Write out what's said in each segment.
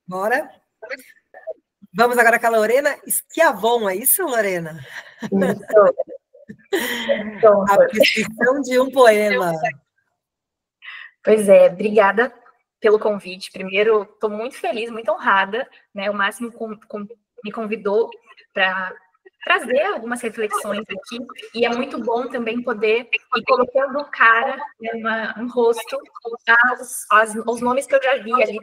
Bora? Vamos agora com a Lorena Schiavon, é isso, Lorena? Isso. A prescrição de um poema. Pois é, obrigada pelo convite. Primeiro, estou muito feliz, muito honrada, né? O Máximo me convidou para trazer algumas reflexões aqui, e é muito bom também poder ir colocando o cara, né, um rosto, aos nomes que eu já vi ali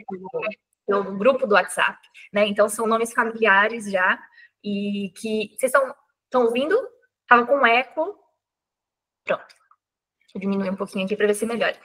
pelo grupo do WhatsApp, né? Então, são nomes familiares já, e que vocês estão ouvindo? Estava com eco. Pronto. Deixa eu diminuir um pouquinho aqui para ver se melhora.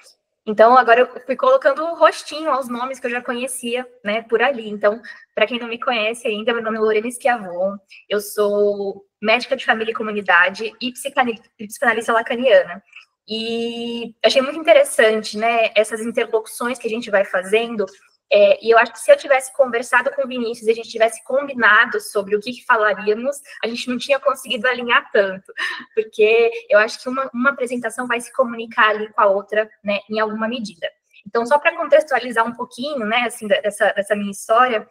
Então, agora eu fui colocando o rostinho aos nomes que eu já conhecia, né, por ali. Então, para quem não me conhece ainda, meu nome é Lorena Schiavon, eu sou médica de família e comunidade e psicanalista lacaniana. E achei muito interessante, né, essas interlocuções que a gente vai fazendo. E eu acho que se eu tivesse conversado com o Vinícius e a gente tivesse combinado sobre o que falaríamos, a gente não tinha conseguido alinhar tanto, porque eu acho que uma apresentação vai se comunicar ali com a outra, né, em alguma medida. Então, só para contextualizar um pouquinho, né, assim, dessa minha história,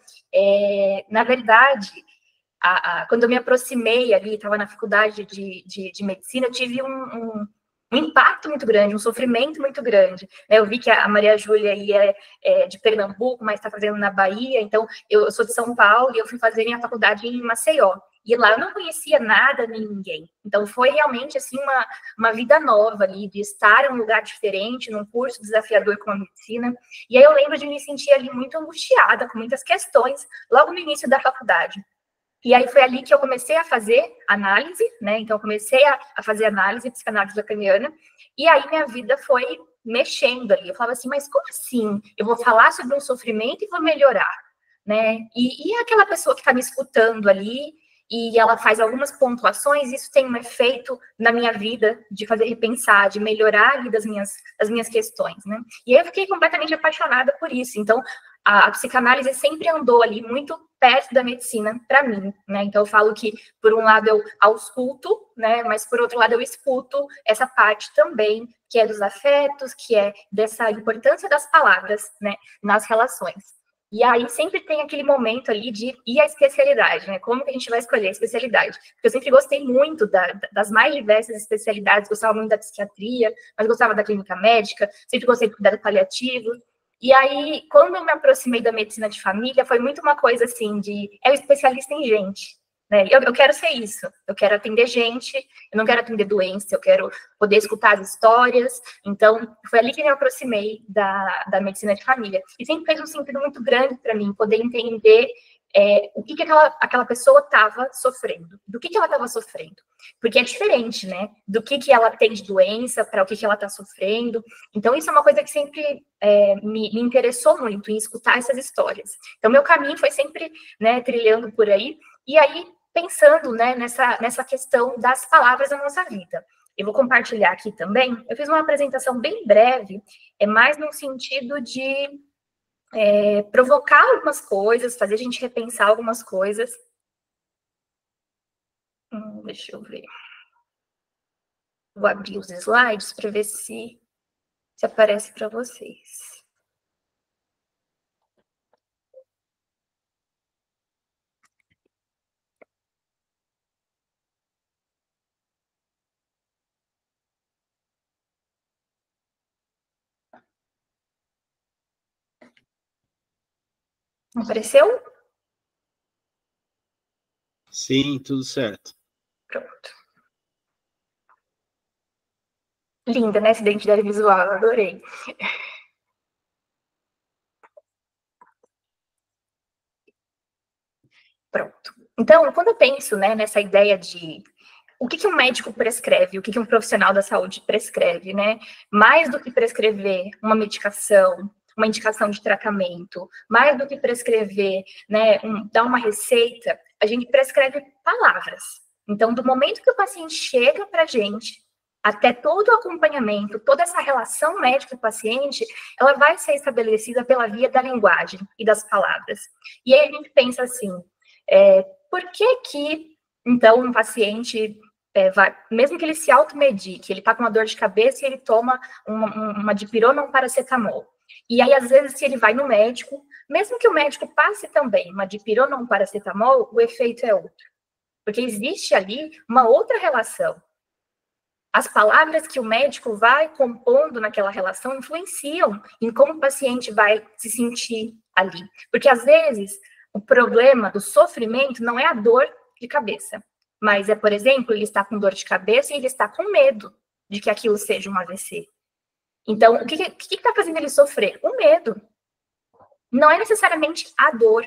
na verdade, quando eu me aproximei ali, estava na faculdade de medicina, eu tive um impacto muito grande, um sofrimento muito grande. Eu vi que a Maria Júlia aí é de Pernambuco, mas está fazendo na Bahia, então eu sou de São Paulo e eu fui fazer minha faculdade em Maceió. E lá eu não conhecia nada nem ninguém. Então foi realmente assim uma vida nova ali, de estar em um lugar diferente, num curso desafiador como a medicina. E aí eu lembro de me sentir ali muito angustiada, com muitas questões, logo no início da faculdade. E aí foi ali que eu comecei a fazer análise, né? Então eu comecei a fazer análise, psicanálise lacaniana, e aí minha vida foi mexendo ali. Eu falava assim, mas como assim? Eu vou falar sobre um sofrimento e vou melhorar, né? E aquela pessoa que está me escutando ali, e ela faz algumas pontuações, isso tem um efeito na minha vida, de fazer repensar, de melhorar ali das minhas questões, né? E aí eu fiquei completamente apaixonada por isso. Então, a psicanálise sempre andou ali muito perto da medicina para mim, né? Então eu falo que por um lado eu ausculto, né? Mas por outro lado eu escuto essa parte também que é dos afetos, que é dessa importância das palavras, né? Nas relações. E aí sempre tem aquele momento ali de ir à especialidade, né? Como que a gente vai escolher a especialidade? Porque eu sempre gostei muito das mais diversas especialidades, gostava muito da psiquiatria, mas gostava da clínica médica, sempre gostei do cuidado paliativo. E aí, quando eu me aproximei da medicina de família, foi muito uma coisa assim de, é o especialista em gente, né? Eu quero ser isso, eu quero atender gente, eu não quero atender doença, eu quero poder escutar as histórias. Então, foi ali que eu me aproximei da medicina de família. E sempre fez um sentido muito grande para mim, poder entender o que aquela pessoa estava sofrendo, do que ela estava sofrendo. Porque é diferente, né? Do que ela tem de doença para o que ela está sofrendo. Então, isso é uma coisa que sempre me interessou muito, em escutar essas histórias. Então, meu caminho foi sempre, né, trilhando por aí. E aí, pensando, né, nessa questão das palavras na nossa vida. Eu vou compartilhar aqui também. Eu fiz uma apresentação bem breve, mais no sentido de provocar algumas coisas, fazer a gente repensar algumas coisas. Deixa eu ver. Vou abrir os slides para ver se aparece para vocês. Apareceu? Sim, tudo certo. Pronto. Linda, né? Essa identidade visual, eu adorei. Pronto. Então, quando eu penso, né, nessa ideia de o que um médico prescreve, o que um profissional da saúde prescreve, né? Mais do que prescrever uma medicação, uma indicação de tratamento, mais do que prescrever, né, dar uma receita, a gente prescreve palavras. Então, do momento que o paciente chega para a gente, até todo o acompanhamento, toda essa relação médico-paciente, ela vai ser estabelecida pela via da linguagem e das palavras. E aí a gente pensa assim, por que então, um paciente mesmo que ele se automedique, ele está com uma dor de cabeça e ele toma uma dipirona ou um paracetamol. E aí, às vezes, se ele vai no médico, mesmo que o médico passe também uma dipirona ou um paracetamol, o efeito é outro. Porque existe ali uma outra relação. As palavras que o médico vai compondo naquela relação influenciam em como o paciente vai se sentir ali. Porque, às vezes, o problema do sofrimento não é a dor de cabeça, mas é, por exemplo, ele está com dor de cabeça e ele está com medo de que aquilo seja um AVC. Então, o que está fazendo ele sofrer? O medo. Não é necessariamente a dor.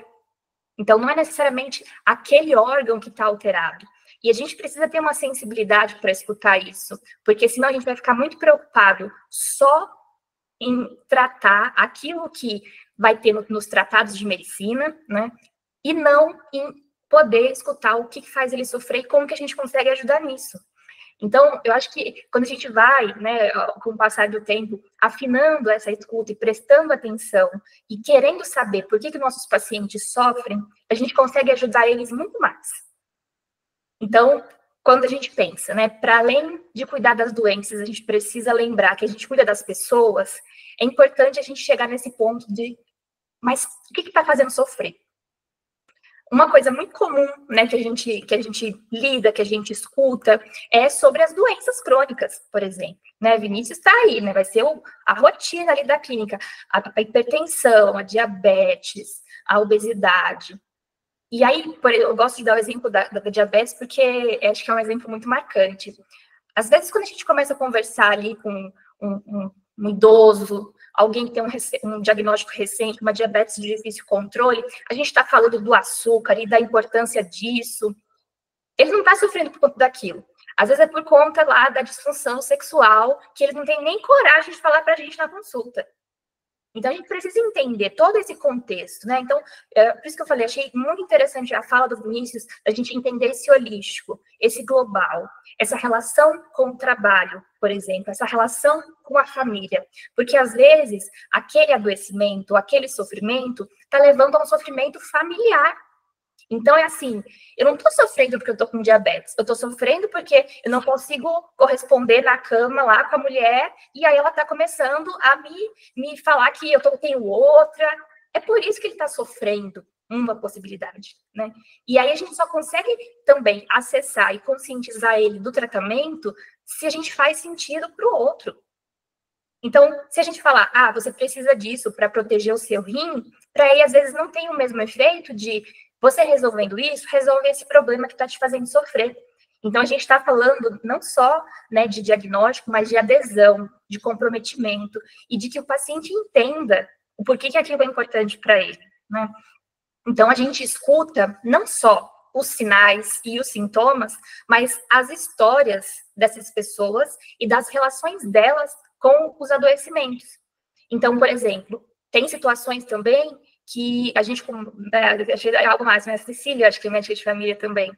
Então, não é necessariamente aquele órgão que está alterado. E a gente precisa ter uma sensibilidade para escutar isso, porque senão a gente vai ficar muito preocupado só em tratar aquilo que vai ter nos tratados de medicina, né? E não em poder escutar o que faz ele sofrer e como que a gente consegue ajudar nisso. Então, eu acho que quando a gente vai, né, com o passar do tempo, afinando essa escuta e prestando atenção e querendo saber por que nossos pacientes sofrem, a gente consegue ajudar eles muito mais. Então, quando a gente pensa, né, para além de cuidar das doenças, a gente precisa lembrar que a gente cuida das pessoas, é importante a gente chegar nesse ponto de, mas o que está fazendo sofrer? Uma coisa muito comum, né, que a gente lida, que a gente escuta, é sobre as doenças crônicas, por exemplo. Né? Vinícius está aí, né? Vai ser a rotina ali da clínica, a hipertensão, a diabetes, a obesidade. E aí, eu gosto de dar o exemplo da diabetes, porque acho que é um exemplo muito marcante. Às vezes, quando a gente começa a conversar ali com um idoso, alguém que tem um diagnóstico recente, uma diabetes de difícil controle, a gente está falando do açúcar e da importância disso. Ele não está sofrendo por conta daquilo. Às vezes é por conta lá da disfunção sexual, que ele não tem nem coragem de falar para a gente na consulta. Então, a gente precisa entender todo esse contexto, né? Então, por isso que eu falei, achei muito interessante a fala do Vinícius, a gente entender esse holístico, esse global, essa relação com o trabalho, por exemplo, essa relação com a família. Porque, às vezes, aquele adoecimento, aquele sofrimento, está levando a um sofrimento familiar. Então, é assim, eu não estou sofrendo porque eu estou com diabetes, eu estou sofrendo porque eu não consigo corresponder na cama lá com a mulher, e aí ela está começando a me falar que eu tenho outra. É por isso que ele está sofrendo, uma possibilidade, né? E aí a gente só consegue também acessar e conscientizar ele do tratamento se a gente faz sentido para o outro. Então, se a gente falar, você precisa disso para proteger o seu rim, para ele às vezes não tem o mesmo efeito de você resolvendo isso, resolve esse problema que está te fazendo sofrer. Então, a gente está falando não só, né, de diagnóstico, mas de adesão, de comprometimento e de que o paciente entenda o porquê que aquilo é importante para ele, né? Então, a gente escuta não só os sinais e os sintomas, mas as histórias dessas pessoas e das relações delas com os adoecimentos. Então, por exemplo, tem situações também que a gente, achei algo mais, né? A Cecília, acho que é médica de família também,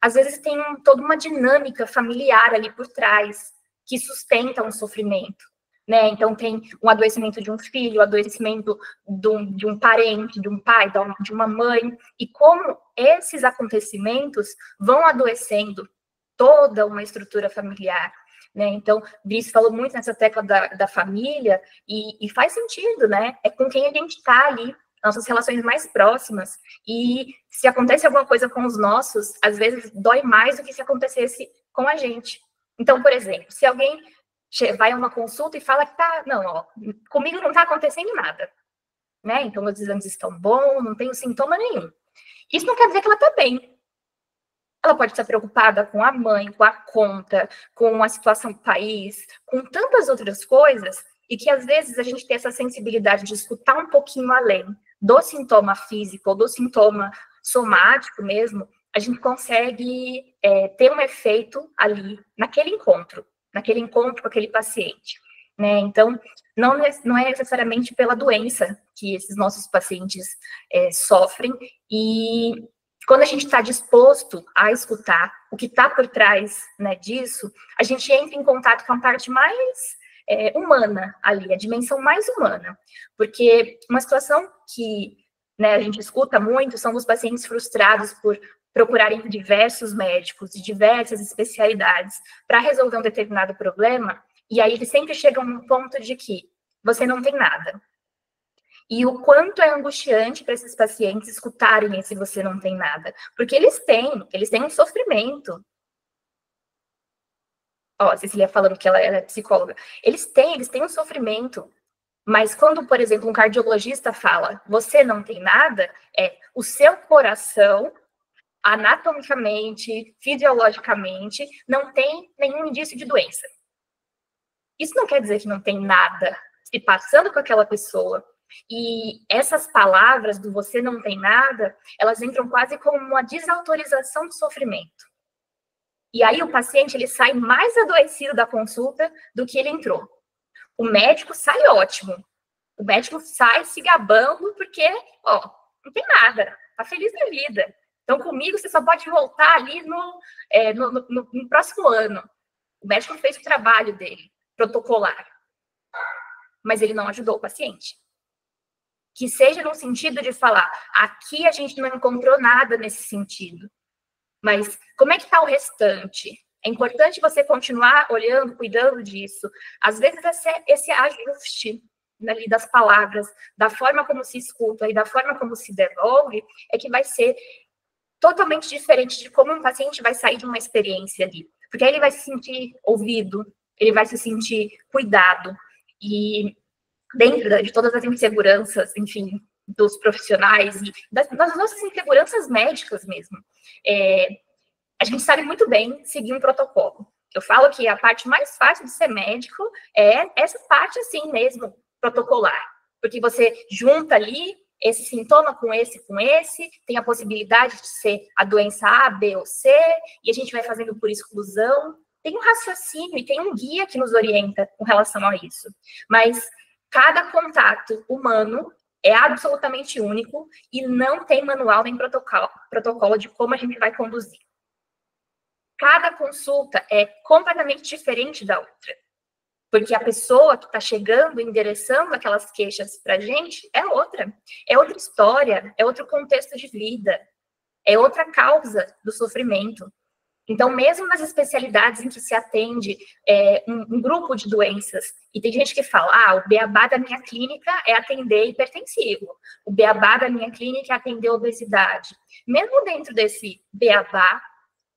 às vezes tem toda uma dinâmica familiar ali por trás que sustenta um sofrimento, né? Então tem um adoecimento de um filho, o adoecimento de um parente, de um pai, de uma mãe, e como esses acontecimentos vão adoecendo toda uma estrutura familiar. Né? Então, Brice falou muito nessa tecla da família, e faz sentido, né? É com quem a gente está ali, nossas relações mais próximas, e se acontece alguma coisa com os nossos, às vezes dói mais do que se acontecesse com a gente. Então, por exemplo, se alguém vai a uma consulta e fala que comigo não está acontecendo nada, né? Então, meus exames estão bons, não tenho sintoma nenhum. Isso não quer dizer que ela está bem. Ela pode estar preocupada com a mãe, com a conta, com a situação do país, com tantas outras coisas, e que às vezes a gente tem essa sensibilidade de escutar um pouquinho além do sintoma físico ou do sintoma somático mesmo, a gente consegue ter um efeito ali naquele encontro com aquele paciente. Né? Então, não é necessariamente pela doença que esses nossos pacientes sofrem, e quando a gente está disposto a escutar o que está por trás, né, disso, a gente entra em contato com a parte mais humana ali, a dimensão mais humana. Porque uma situação que, né, a gente escuta muito são os pacientes frustrados por procurarem diversos médicos de diversas especialidades para resolver um determinado problema, e aí eles sempre chegam num ponto de que você não tem nada, E o quanto é angustiante para esses pacientes escutarem esse você não tem nada. Porque eles têm um sofrimento. Ó, a Cecília falando que ela é psicóloga. Eles têm um sofrimento. Mas quando, por exemplo, um cardiologista fala, você não tem nada, o seu coração, anatomicamente, fisiologicamente, não tem nenhum indício de doença. Isso não quer dizer que não tem nada se passando com aquela pessoa. E essas palavras do você não tem nada, elas entram quase como uma desautorização do sofrimento. E aí o paciente, ele sai mais adoecido da consulta do que ele entrou. O médico sai ótimo. O médico sai se gabando porque, não tem nada, tá feliz da vida. Então, comigo, você só pode voltar ali no próximo ano. O médico fez o trabalho dele, protocolar. Mas ele não ajudou o paciente. Que seja no sentido de falar, aqui a gente não encontrou nada nesse sentido. Mas como é que está o restante? É importante você continuar olhando, cuidando disso. Às vezes, esse ajuste ali das palavras, da forma como se escuta e da forma como se devolve, é que vai ser totalmente diferente de como um paciente vai sair de uma experiência ali. Porque aí ele vai se sentir ouvido, ele vai se sentir cuidado. E dentro de todas as inseguranças, enfim, dos profissionais e das nossas inseguranças médicas mesmo, a gente sabe muito bem seguir um protocolo. Eu falo que a parte mais fácil de ser médico é essa parte assim mesmo, protocolar. Porque você junta ali esse sintoma com esse, tem a possibilidade de ser a doença A, B ou C, e a gente vai fazendo por exclusão. Tem um raciocínio e tem um guia que nos orienta com relação a isso. Mas cada contato humano é absolutamente único e não tem manual nem protocolo de como a gente vai conduzir. Cada consulta é completamente diferente da outra. Porque a pessoa que está chegando, endereçando aquelas queixas para a gente, é outra história, é outro contexto de vida, é outra causa do sofrimento. Então, mesmo nas especialidades em que se atende um grupo de doenças, e tem gente que fala, o beabá da minha clínica é atender hipertensivo, o beabá da minha clínica é atender obesidade. Mesmo dentro desse beabá,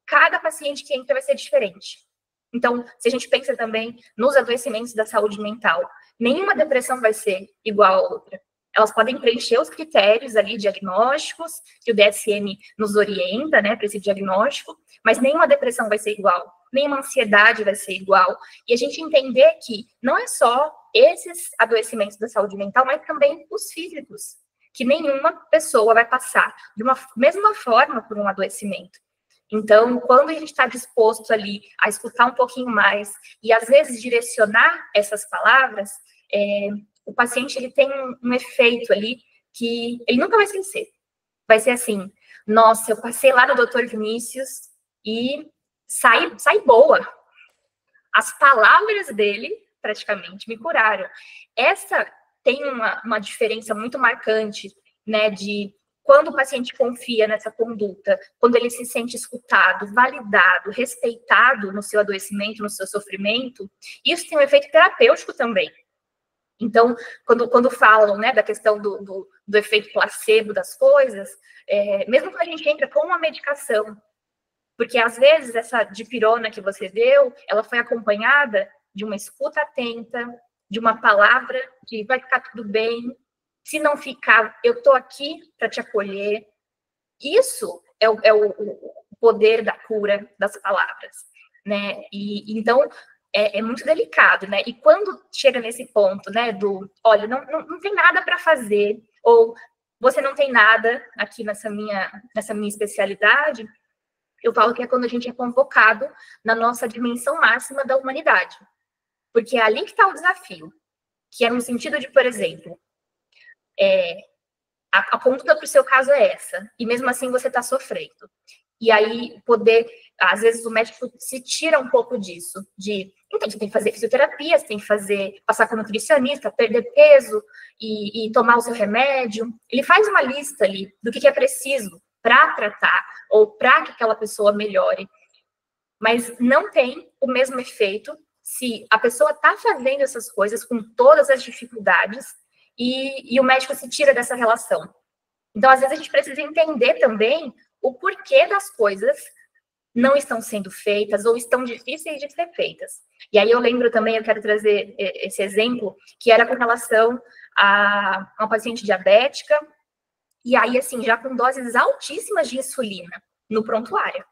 cada paciente que entra vai ser diferente. Então, se a gente pensa também nos adoecimentos da saúde mental, nenhuma depressão vai ser igual a outra. Elas podem preencher os critérios ali diagnósticos, que o DSM nos orienta, né, para esse diagnóstico, mas nenhuma depressão vai ser igual, nenhuma ansiedade vai ser igual. E a gente entender que não é só esses adoecimentos da saúde mental, mas também os físicos, que nenhuma pessoa vai passar de uma mesma forma por um adoecimento. Então, quando a gente está disposto ali a escutar um pouquinho mais e, às vezes, direcionar essas palavras, o paciente ele tem um efeito ali que ele nunca vai esquecer. Vai ser assim, nossa, eu passei lá no Dr. Vinícius e saí boa. As palavras dele, praticamente, me curaram. Essa tem uma diferença muito marcante, né, de quando o paciente confia nessa conduta, quando ele se sente escutado, validado, respeitado no seu adoecimento, no seu sofrimento, isso tem um efeito terapêutico também. Então, quando falam, né, da questão do efeito placebo das coisas, mesmo quando a gente entra com uma medicação, porque às vezes essa dipirona que você deu, ela foi acompanhada de uma escuta atenta, de uma palavra de vai ficar tudo bem, se não ficar, eu estou aqui para te acolher. Isso é o poder da cura das palavras, né? E então é muito delicado, né? E quando chega nesse ponto, né, olha, não tem nada para fazer, ou você não tem nada aqui nessa minha especialidade, eu falo que é quando a gente é convocado na nossa dimensão máxima da humanidade. Porque é ali que está o desafio, que é no sentido de, por exemplo, a conduta para o seu caso é essa, e mesmo assim você está sofrendo. E aí, às vezes o médico se tira um pouco disso, então você tem que fazer fisioterapia, você tem que passar com nutricionista, perder peso e tomar o seu remédio. Ele faz uma lista ali do que é preciso para tratar, ou para que aquela pessoa melhore. Mas não tem o mesmo efeito se a pessoa está fazendo essas coisas com todas as dificuldades e o médico se tira dessa relação. Então, às vezes, a gente precisa entender também o porquê das coisas não estão sendo feitas ou estão difíceis de ser feitas. E aí eu lembro também, eu quero trazer esse exemplo, que era com relação a uma paciente diabética, e aí, assim, já com doses altíssimas de insulina no prontuário.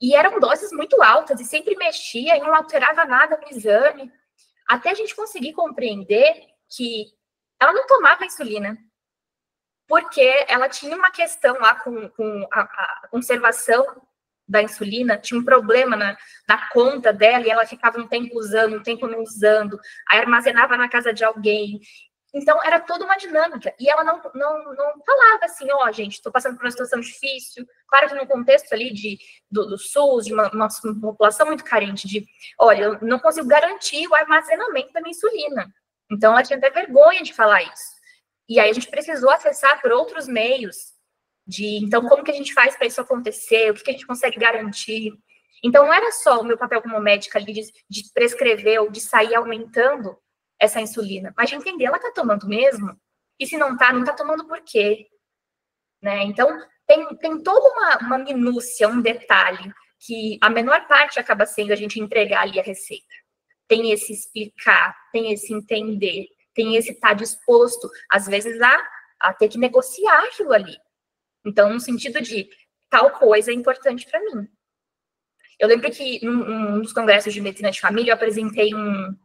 E eram doses muito altas, e sempre mexia, e não alterava nada no exame, até a gente conseguir compreender que ela não tomava insulina, porque ela tinha uma questão lá com a conservação da insulina, tinha um problema na conta dela, e ela ficava um tempo usando, um tempo não usando, aí armazenava na casa de alguém. Então, era toda uma dinâmica. E ela não falava assim, ó, gente, estou passando por uma situação difícil. Claro que no contexto ali do SUS, de uma população muito carente, olha, eu não consigo garantir o armazenamento da minha insulina. Então, ela tinha até vergonha de falar isso. E aí, a gente precisou acessar por outros meios então, como que a gente faz para isso acontecer? O que a gente consegue garantir? Então, não era só o meu papel como médica ali de prescrever ou de sair aumentando essa insulina, mas de entender, ela está tomando mesmo? E se não está tomando por quê? Né? Então, tem toda uma minúcia, um detalhe, que a menor parte acaba sendo a gente entregar ali a receita. Tem esse explicar, tem esse entender, tem esse estar disposto, às vezes, a ter que negociar aquilo ali. Então, no sentido de tal coisa é importante para mim. Eu lembro que num dos congressos de medicina de família, eu apresentei uma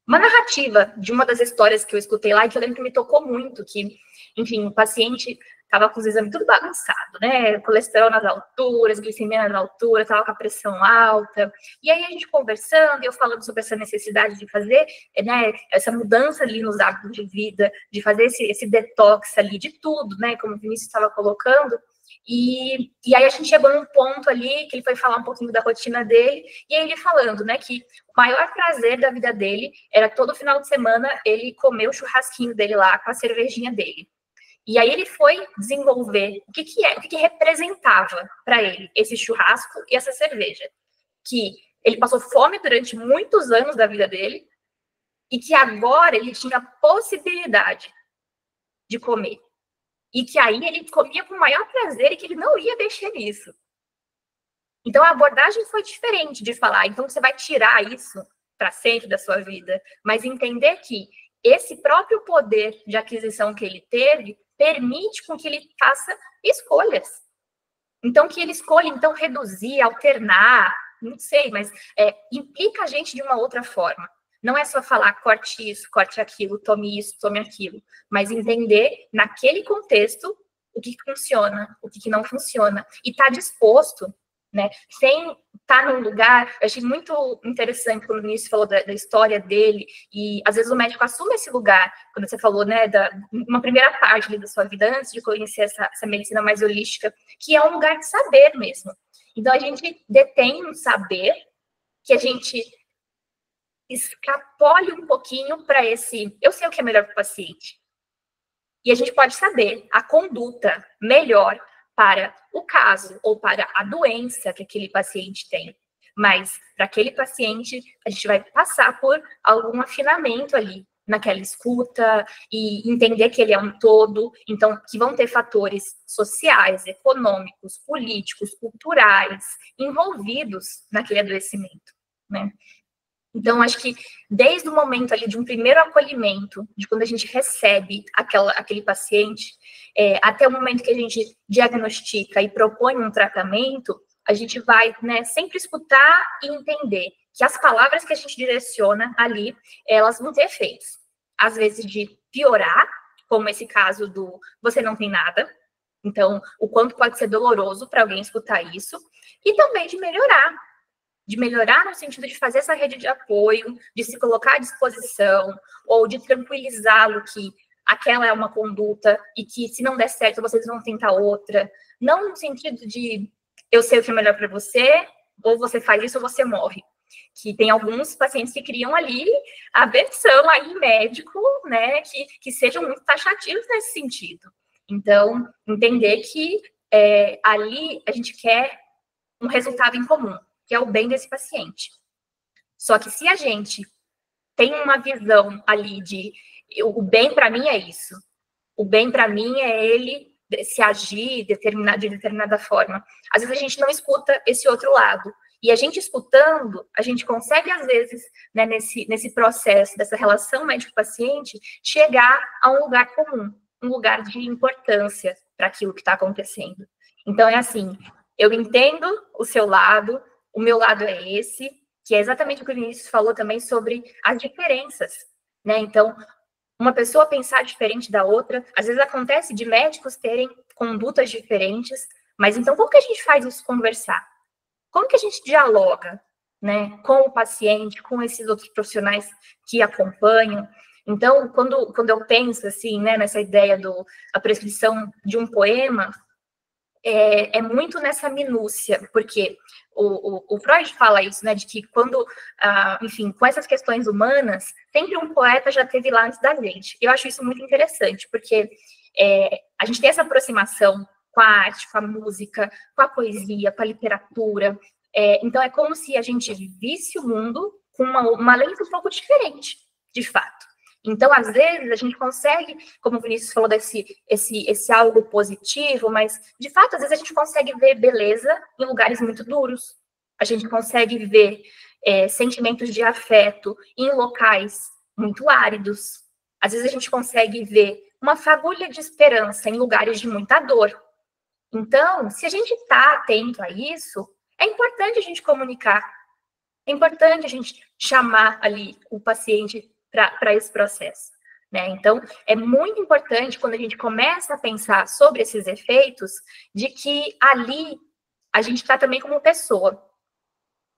narrativa de uma das histórias que eu escutei lá, e que eu lembro que me tocou muito, que, enfim, o paciente estava com os exames tudo bagunçado, né? Colesterol nas alturas, glicemia nas alturas, estava com a pressão alta. E aí a gente conversando, eu falando sobre essa necessidade de fazer, né, essa mudança ali nos hábitos de vida, de fazer esse detox ali de tudo, né? Como o Vinícius estava colocando. E aí a gente chegou num ponto ali que ele foi falar um pouquinho da rotina dele, e aí ele falando, né, que o maior prazer da vida dele era todo final de semana ele comer o churrasquinho dele lá com a cervejinha dele. E aí ele foi desenvolver o que representava para ele esse churrasco e essa cerveja. Que ele passou fome durante muitos anos da vida dele e que agora ele tinha a possibilidade de comer. E que aí ele comia com o maior prazer e que ele não ia mexer nisso. Então a abordagem foi diferente de falar, então você vai tirar isso para sempre da sua vida, mas entender que esse próprio poder de aquisição que ele teve permite com que ele faça escolhas. Então, que ele escolha, então, reduzir, alternar, não sei, mas implica a gente de uma outra forma. Não é só falar, corte isso, corte aquilo, tome isso, tome aquilo, mas entender, naquele contexto, o que funciona, o que não funciona, e estar disposto, né, sem estar num lugar. Eu achei muito interessante quando o Vinícius falou da história dele, e às vezes o médico assume esse lugar, quando você falou, né, uma primeira parte ali da sua vida, antes de conhecer essa medicina mais holística, que é um lugar de saber mesmo. Então, a gente detém um saber que a gente escapole um pouquinho para eu sei o que é melhor para o paciente. E a gente pode saber a conduta melhor para o caso ou para a doença que aquele paciente tem. Mas, para aquele paciente, a gente vai passar por algum afinamento ali naquela escuta e entender que ele é um todo. Então, que vão ter fatores sociais, econômicos, políticos, culturais envolvidos naquele adoecimento, né? Então, acho que desde o momento ali de um primeiro acolhimento, de quando a gente recebe aquele paciente, até o momento que a gente diagnostica e propõe um tratamento, a gente vai, né, sempre escutar e entender que as palavras que a gente direciona ali, elas vão ter efeitos. Às vezes de piorar, como esse caso do você não tem nada. Então, o quanto pode ser doloroso para alguém escutar isso. E também de melhorar no sentido de fazer essa rede de apoio, de se colocar à disposição, ou de tranquilizá-lo que aquela é uma conduta e que se não der certo, vocês vão tentar outra. Não no sentido de eu sei o que é melhor para você, ou você faz isso ou você morre. Que tem alguns pacientes que criam ali a versão aí médico, né, que sejam muito taxativos nesse sentido. Então, entender que ali a gente quer um resultado em comum, que é o bem desse paciente. Só que se a gente tem uma visão ali de o bem para mim é isso. O bem para mim é ele se agir de determinada forma. Às vezes a gente não escuta esse outro lado. E a gente escutando, a gente consegue, às vezes, né, nesse processo, dessa relação médico-paciente, chegar a um lugar comum, um lugar de importância para aquilo que está acontecendo. Então, é assim, eu entendo o seu lado, o meu lado é esse, que é exatamente o que o Vinícius falou também sobre as diferenças, né? Então, uma pessoa pensar diferente da outra, às vezes acontece de médicos terem condutas diferentes, mas então como que a gente faz isso conversar? Como que a gente dialoga, né, com o paciente, com esses outros profissionais que acompanham? Então, quando eu penso assim, né, nessa ideia da prescrição de um poema, é muito nessa minúcia, porque o Freud fala isso, né, de que quando, enfim, com essas questões humanas, sempre um poeta já esteve lá antes da gente. Eu acho isso muito interessante, porque a gente tem essa aproximação com a arte, com a música, com a poesia, com a literatura. Então, é como se a gente visse o mundo com uma lente um pouco diferente, de fato. Então, às vezes, a gente consegue, como o Vinícius falou, esse algo positivo, mas, de fato, às vezes a gente consegue ver beleza em lugares muito duros. A gente consegue ver sentimentos de afeto em locais muito áridos. Às vezes a gente consegue ver uma fagulha de esperança em lugares de muita dor. Então, se a gente está atento a isso, é importante a gente comunicar. É importante a gente chamar ali o paciente para esse processo, né? Então, é muito importante quando a gente começa a pensar sobre esses efeitos, de que ali a gente está também como pessoa.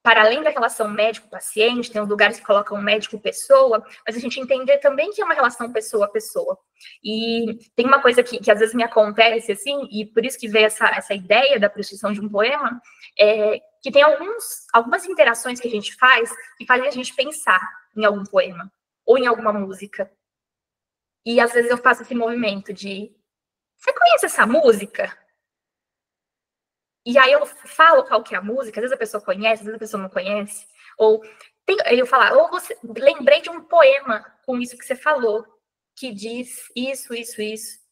Para além da relação médico-paciente, tem lugares que colocam médico-pessoa, mas a gente entender também que é uma relação pessoa-pessoa. E tem uma coisa que às vezes me acontece, assim, e por isso que veio essa ideia da prescrição de um poema, que tem algumas interações que a gente faz que fazem a gente pensar em algum poema ou em alguma música. E às vezes eu faço esse movimento de: você conhece essa música? E aí eu falo qual que é a música, às vezes a pessoa conhece, às vezes a pessoa não conhece. Ou eu falo, lembrei de um poema com isso que você falou, que diz isso, isso, isso.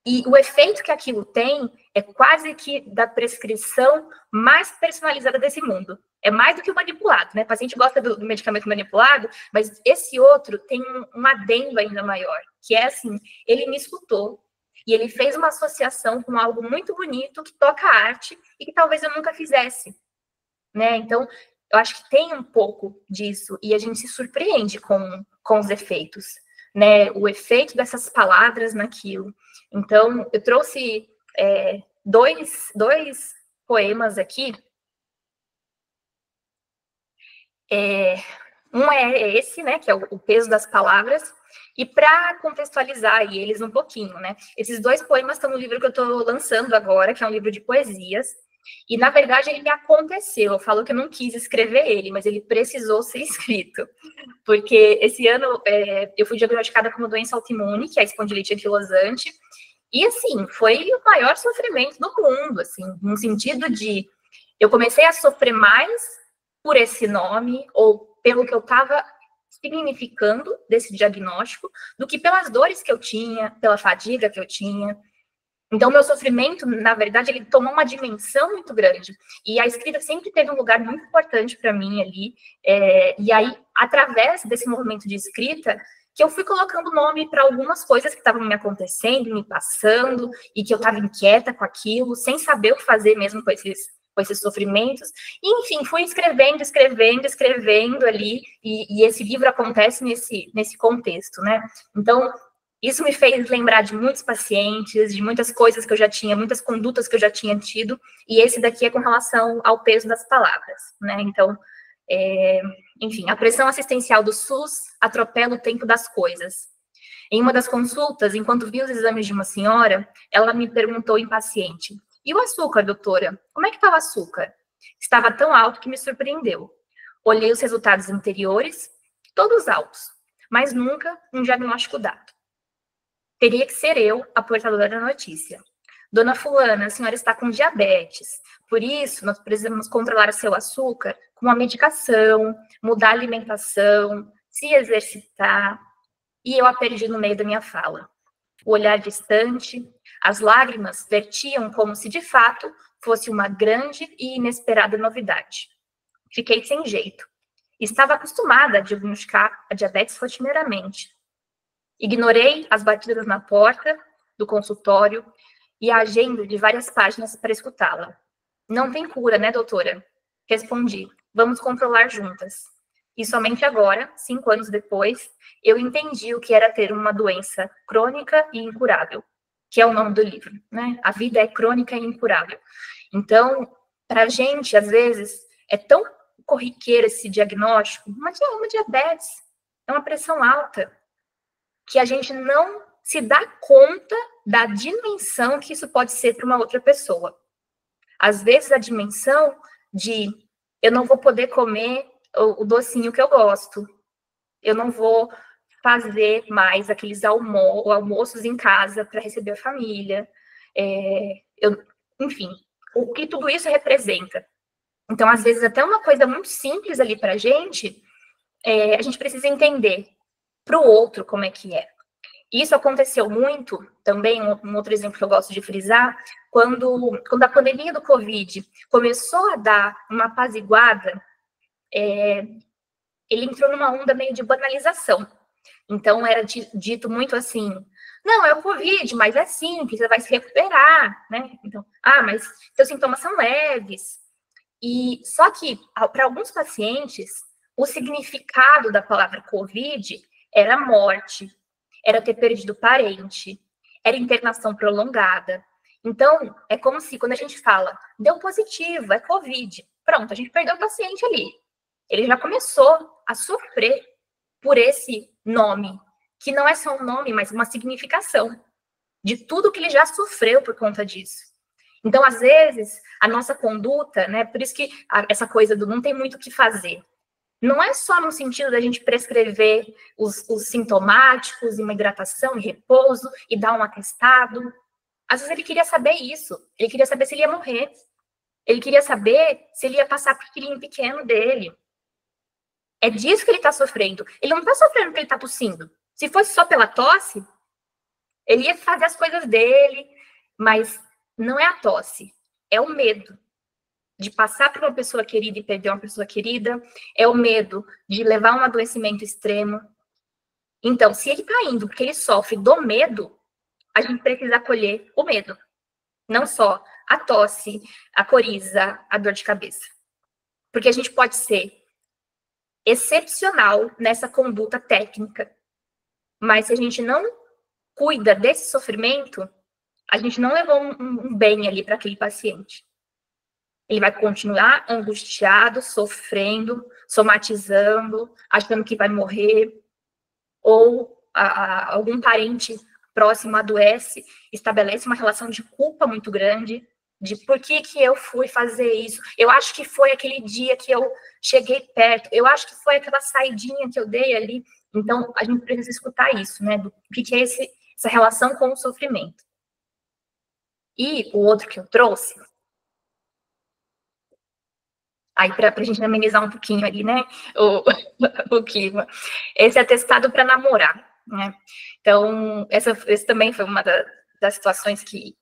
E o efeito que aquilo tem é quase que da prescrição mais personalizada desse mundo. É mais do que o manipulado, né? O paciente gosta do medicamento manipulado, mas esse outro tem um adendo ainda maior, que é assim, ele me escutou e ele fez uma associação com algo muito bonito que toca a arte e que talvez eu nunca fizesse, né? Então, eu acho que tem um pouco disso e a gente se surpreende com os efeitos, né? O efeito dessas palavras naquilo. Então, eu trouxe dois poemas aqui. Um é esse, né, que é o peso das palavras, e para contextualizar eles um pouquinho, né, esses dois poemas estão no livro que eu estou lançando agora, que é um livro de poesias, e na verdade ele me aconteceu, eu falo que eu não quis escrever ele, mas ele precisou ser escrito, porque esse ano eu fui diagnosticada com uma doença autoimune, que é a espondilite anquilosante, e assim, foi o maior sofrimento do mundo, assim, no sentido de eu comecei a sofrer mais por esse nome, ou pelo que eu estava significando desse diagnóstico, do que pelas dores que eu tinha, pela fadiga que eu tinha. Então, meu sofrimento, na verdade, ele tomou uma dimensão muito grande. E a escrita sempre teve um lugar muito importante para mim ali. E aí, através desse movimento de escrita, que eu fui colocando nome para algumas coisas que estavam me acontecendo, me passando, e que eu estava inquieta com aquilo, sem saber o que fazer mesmo com esses sofrimentos, e, enfim, fui escrevendo ali, e esse livro acontece nesse contexto, né? Então, isso me fez lembrar de muitos pacientes, de muitas coisas que eu já tinha, muitas condutas que eu já tinha tido, e esse daqui é com relação ao peso das palavras, né? Então, enfim, a pressão assistencial do SUS atropela o tempo das coisas. Em uma das consultas, enquanto vi os exames de uma senhora, ela me perguntou impaciente: e o açúcar, doutora? Como é que está o açúcar? Estava tão alto que me surpreendeu. Olhei os resultados anteriores, todos altos, mas nunca um diagnóstico dado. Teria que ser eu a portadora da notícia. Dona fulana, a senhora está com diabetes. Por isso, nós precisamos controlar seu açúcar com uma medicação, mudar a alimentação, se exercitar, e eu a perdi no meio da minha fala. O olhar distante, as lágrimas vertiam como se, de fato, fosse uma grande e inesperada novidade. Fiquei sem jeito. Estava acostumada a diagnosticar a diabetes rotineiramente. Ignorei as batidas na porta do consultório e a agenda de várias páginas para escutá-la. Não tem cura, né, doutora? Respondi. Vamos controlar juntas. E somente agora, 5 anos depois, eu entendi o que era ter uma doença crônica e incurável, que é o nome do livro, né? A vida é crônica e incurável. Então, para a gente, às vezes, é tão corriqueiro esse diagnóstico, mas é uma diabetes, é uma pressão alta, que a gente não se dá conta da dimensão que isso pode ser para uma outra pessoa. Às vezes, a dimensão de eu não vou poder comer o docinho que eu gosto, eu não vou fazer mais aqueles almoços em casa para receber a família, enfim, o que tudo isso representa. Então, às vezes, até uma coisa muito simples ali para a gente precisa entender para o outro como é que é. Isso aconteceu muito, também, um outro exemplo que eu gosto de frisar, quando a pandemia do Covid começou a dar uma apaziguada, ele entrou numa onda meio de banalização. Então, era dito muito assim, não, é o Covid, mas é simples, você vai se recuperar, né? Então, mas seus sintomas são leves. E só que, para alguns pacientes, o significado da palavra Covid era morte, era ter perdido parente, era internação prolongada. Então, é como se, quando a gente fala, deu positivo, é Covid, pronto, a gente perdeu o paciente ali. Ele já começou a sofrer por esse nome, que não é só um nome, mas uma significação de tudo que ele já sofreu por conta disso. Então, às vezes, a nossa conduta, né, por isso que essa coisa do não tem muito o que fazer, não é só no sentido da gente prescrever os sintomáticos, uma hidratação e repouso, e dar um atestado. Às vezes ele queria saber isso, ele queria saber se ele ia morrer, ele queria saber se ele ia passar para o filhinho pequeno dele. É disso que ele está sofrendo. Ele não está sofrendo porque ele está tossindo. Se fosse só pela tosse, ele ia fazer as coisas dele, mas não é a tosse, é o medo de passar por uma pessoa querida e perder uma pessoa querida, é o medo de levar um adoecimento extremo. Então, se ele está indo porque ele sofre do medo, a gente precisa acolher o medo. Não só a tosse, a coriza, a dor de cabeça. Porque a gente pode ser excepcional nessa conduta técnica, mas se a gente não cuida desse sofrimento, a gente não levou um bem ali para aquele paciente. Ele vai continuar angustiado, sofrendo, somatizando, achando que vai morrer, ou algum parente próximo adoece, estabelece uma relação de culpa muito grande, de por que eu fui fazer isso, eu acho que foi aquele dia que eu cheguei perto, eu acho que foi aquela saidinha que eu dei ali. Então, a gente precisa escutar isso, né, do que é essa relação com o sofrimento. E o outro que eu trouxe, aí para a gente amenizar um pouquinho ali, né, o clima, esse atestado para namorar, né? Então, esse também foi uma das situações que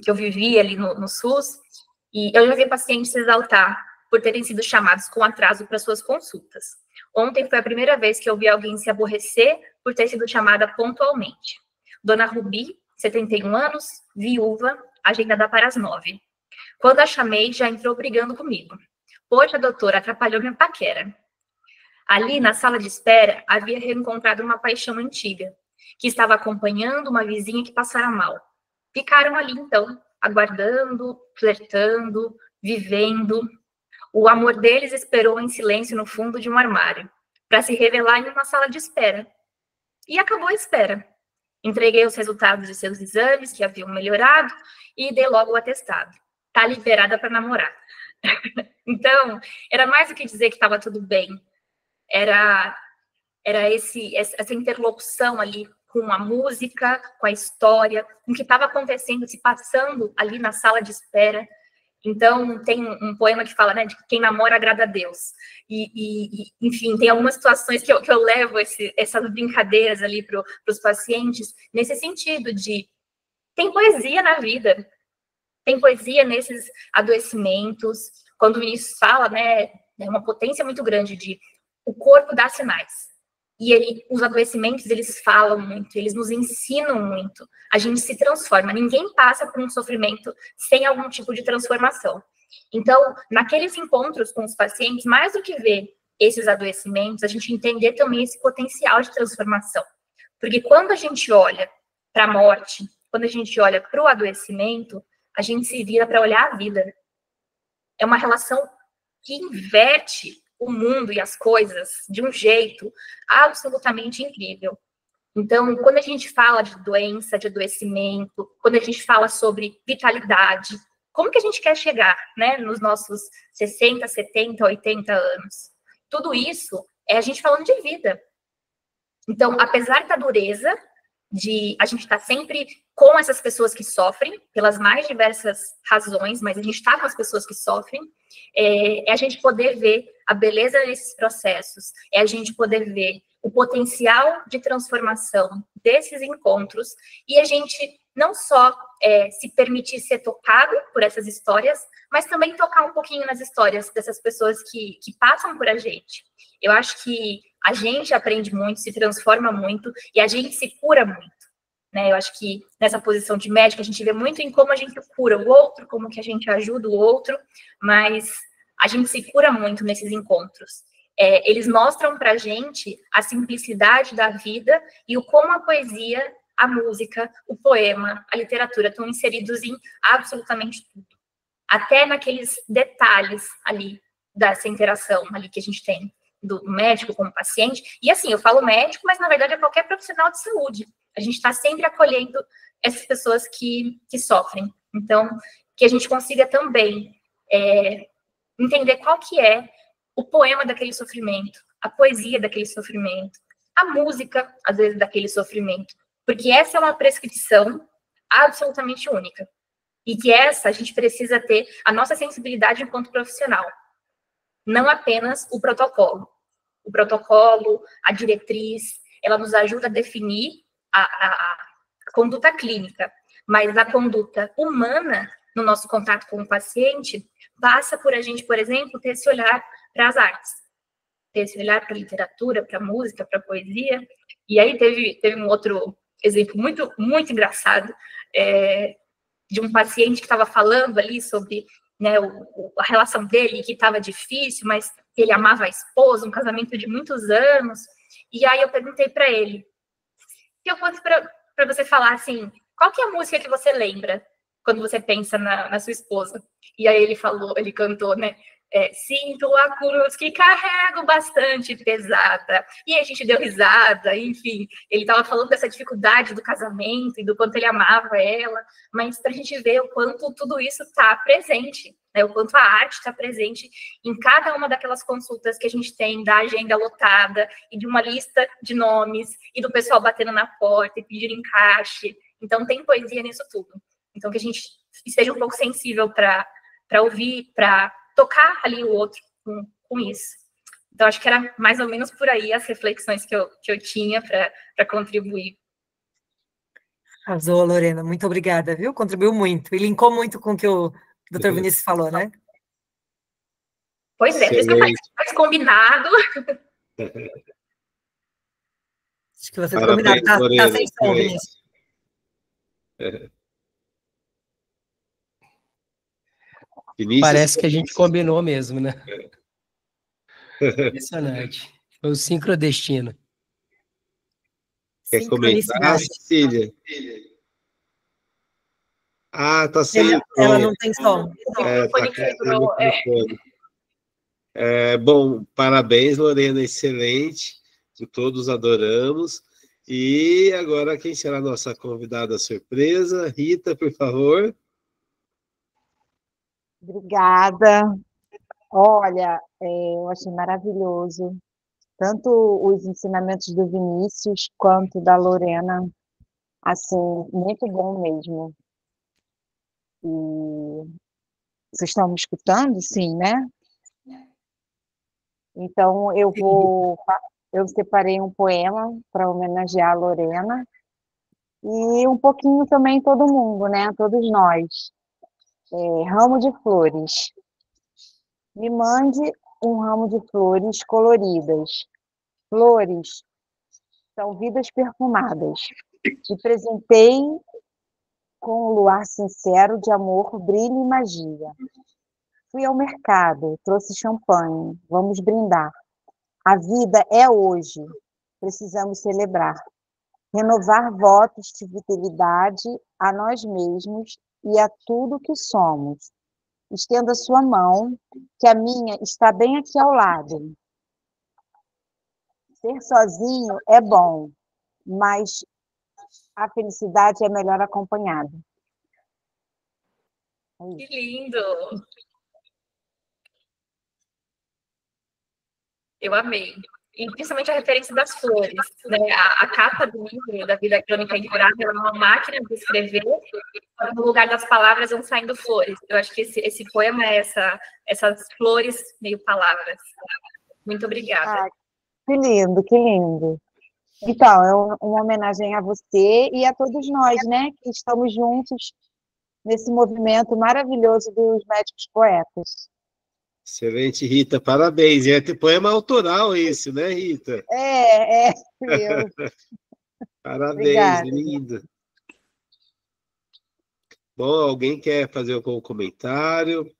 eu vivi ali no SUS, e eu já vi pacientes se exaltar por terem sido chamados com atraso para suas consultas. Ontem foi a primeira vez que eu vi alguém se aborrecer por ter sido chamada pontualmente. Dona Rubi, 71 anos, viúva, agendada para as 9. Quando a chamei, já entrou brigando comigo. Poxa, doutora, atrapalhou minha paquera. Ali, na sala de espera, havia reencontrado uma paixão antiga, que estava acompanhando uma vizinha que passara mal. Ficaram ali, então, aguardando, flertando, vivendo. O amor deles esperou em silêncio no fundo de um armário, para se revelar em uma sala de espera. E acabou a espera. Entreguei os resultados de seus exames, que haviam melhorado, e dei logo o atestado. Tá liberada para namorar. Então, era mais do que dizer que estava tudo bem. Era essa interlocução ali com a música, com a história, com o que estava acontecendo, se passando ali na sala de espera. Então, tem um poema que fala, né, de quem namora agrada a Deus. Enfim, tem algumas situações que eu levo essas brincadeiras ali para os pacientes, nesse sentido de, tem poesia na vida, tem poesia nesses adoecimentos. Quando o Vinícius fala, né, é uma potência muito grande de o corpo dá sinais. E os adoecimentos, eles falam muito, eles nos ensinam muito. A gente se transforma. Ninguém passa por um sofrimento sem algum tipo de transformação. Então, naqueles encontros com os pacientes, mais do que ver esses adoecimentos, a gente entender também esse potencial de transformação. Porque quando a gente olha para a morte, quando a gente olha para o adoecimento, a gente se vira para olhar a vida. É uma relação que inverte o mundo e as coisas de um jeito absolutamente incrível. Então, quando a gente fala de doença, de adoecimento, quando a gente fala sobre vitalidade, como que a gente quer chegar, né, nos nossos 60, 70, 80 anos? Tudo isso é a gente falando de vida. Então, apesar da dureza, de a gente estar sempre com essas pessoas que sofrem, pelas mais diversas razões, mas a gente está com as pessoas que sofrem, é a gente poder ver a beleza desses processos, é a gente poder ver o potencial de transformação desses encontros, e a gente não só se permitir ser tocado por essas histórias, mas também tocar um pouquinho nas histórias dessas pessoas que passam por a gente. Eu acho que a gente aprende muito, se transforma muito, e a gente se cura muito. Né? Eu acho que nessa posição de médico, a gente vê muito em como a gente cura o outro, como que a gente ajuda o outro, mas a gente se cura muito nesses encontros. Eles mostram para a gente a simplicidade da vida e o como a poesia, a música, o poema, a literatura estão inseridos em absolutamente tudo. Até naqueles detalhes ali dessa interação ali que a gente tem do médico com o paciente. E assim, eu falo médico, mas na verdade é qualquer profissional de saúde. A gente está sempre acolhendo essas pessoas que sofrem. Então, que a gente consiga também entender qual que é o poema daquele sofrimento, a poesia daquele sofrimento, a música, às vezes, daquele sofrimento. Porque essa é uma prescrição absolutamente única. E que a gente precisa ter a nossa sensibilidade enquanto profissional. Não apenas o protocolo. O protocolo, a diretriz, ela nos ajuda a definir a conduta clínica, mas a conduta humana, no nosso contato com o paciente, passa por a gente, por exemplo, ter esse olhar para as artes, ter esse olhar para a literatura, para a música, para a poesia. E aí teve um outro exemplo muito, muito engraçado, de um paciente que estava falando ali sobre, né, a relação dele, que estava difícil, mas ele amava a esposa, um casamento de muitos anos. E aí eu perguntei para ele, se eu fosse para você falar assim, qual que é a música que você lembra quando você pensa na sua esposa? E aí ele cantou, né? Sinto a cruz que carrego bastante pesada. E a gente deu risada, enfim. Ele estava falando dessa dificuldade do casamento e do quanto ele amava ela, mas para a gente ver o quanto tudo isso está presente, né? O quanto a arte está presente em cada uma daquelas consultas que a gente tem, da agenda lotada, e de uma lista de nomes, e do pessoal batendo na porta e pedindo encaixe. Então, tem poesia nisso tudo. Então, que a gente esteja um pouco sensível para ouvir, para tocar ali o outro com isso. Então, acho que era mais ou menos por aí as reflexões que eu tinha para contribuir. Arrasou, Lorena. Muito obrigada, viu? Contribuiu muito. E linkou muito com o que o Dr. Vinícius falou, né? Pois é, por isso que eu faz combinado. Acho que vocês combinaram. Tá sem som, Vinícius. Parece que a gente combinou mesmo, né? Impressionante. Foi o sincrodestino. Quer comentar, Cecília? Ah, tá sem ela não tem som. Bom, parabéns, Lorena, excelente. Todos adoramos. E agora, quem será a nossa convidada surpresa? Rita, por favor. Obrigada. Olha, eu achei maravilhoso, tanto os ensinamentos do Vinícius quanto da Lorena, assim, muito bom mesmo. Vocês estão me escutando? Sim, né? Então, eu separei um poema para homenagear a Lorena e um pouquinho também todo mundo, né? Todos nós. Ramo de flores. Me mande um ramo de flores coloridas. Flores são vidas perfumadas. Te presentei com um luar sincero de amor, brilho e magia. Fui ao mercado, trouxe champanhe, vamos brindar. A vida é hoje, precisamos celebrar. Renovar votos de fidelidade a nós mesmos e a tudo que somos. Estenda sua mão, que a minha está bem aqui ao lado. Ser sozinho é bom, mas a felicidade é melhor acompanhada. Que lindo! Eu amei. E principalmente a referência das flores, né? A capa do livro da Vida Crônica Incurável é uma máquina de escrever, no lugar das palavras vão saindo flores. Eu acho que esse poema é essas flores meio palavras. Muito obrigada. Que lindo, que lindo. Então, é uma homenagem a você e a todos nós, né, que estamos juntos nesse movimento maravilhoso dos médicos poetas. Excelente, Rita, parabéns. É poema autoral esse, né, Rita? Eu. Parabéns, Obrigada. lindo. Bom, alguém quer fazer algum comentário?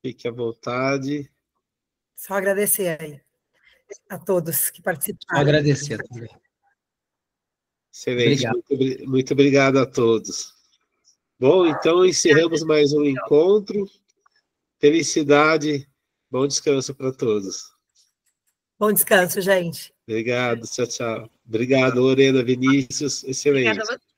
Fique à vontade. Só agradecer aí a todos que participaram. Agradecer também. Excelente, muito obrigado a todos. Bom, então encerramos mais um encontro. Felicidade, bom descanso para todos. Bom descanso, gente. Obrigado, tchau, tchau. Obrigado, Lorena, Vinícius, excelente. Obrigada a você.